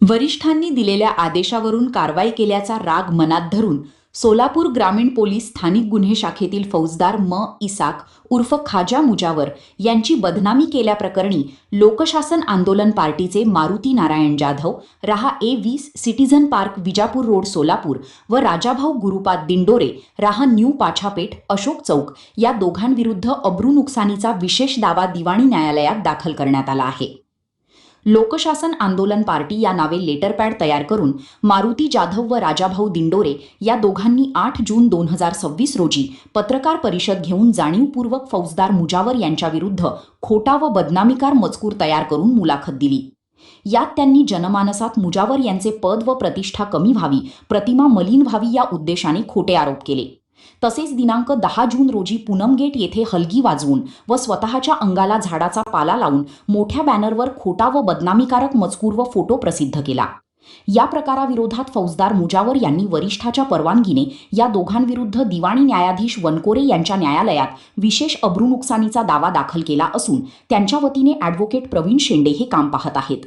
वरिष्ठांनी दिलेल्या आदेशावरून कारवाई केल्याचा राग मनात धरून सोलापूर ग्रामीण पोलीस स्थानिक गुन्हे शाखेतील फौजदार इसाक उर्फ खाजा मुजावर यांची बदनामी केल्याप्रकरणी लोकशासन आंदोलन पार्टीचे मारुती नारायण जाधव राहा A20 citizen park Vijapur road Solapur व राजाभाऊ गुरुपाद दिंडोरे राहा न्यू पाछापेठ अशोक चौक या दोघांविरुद्ध अब्रू नुकसानीचा विशेष दावा दिवाणी न्यायालयात दाखल करण्यात आला आहे। लोकशासन आंदोलन पार्टी या नावे लेटरपॅड तयार करून मारुती जाधव व राजाभाऊ दिंडोरे या दोघांनी 8 जून 2026 रोजी पत्रकार परिषद घेऊन जाणीवपूर्वक फौजदार मुजावर यांच्याविरुद्ध खोटा व बदनामीकार मजकूर तयार करून मुलाखत दिली। यात त्यांनी जनमानसात मुजावर यांचे पद व प्रतिष्ठा कमी व्हावी, प्रतिमा मलिन व्हावी या उद्देशाने खोटे आरोप केले। तसेच दिनांक 10 जून रोजी पूनम गेट येथे हलगी वाजवून व स्वतःच्या अंगाला झाडाचा पाला लावून मोठ्या बॅनरवर खोटा व बदनामीकारक मजकूर व फोटो प्रसिद्ध केला। या प्रकाराविरोधात फौजदार मुजावर यांनी वरिष्ठाच्या परवानगीने या दोघांविरुद्ध दिवाणी न्यायाधीश वनकोरे यांच्या न्यायालयात विशेष अब्रू नुकसानीचा दावा दाखल केला असून त्यांच्या वतीने ॲडव्होकेट प्रवीण शेंडे हे काम पाहत आहेत।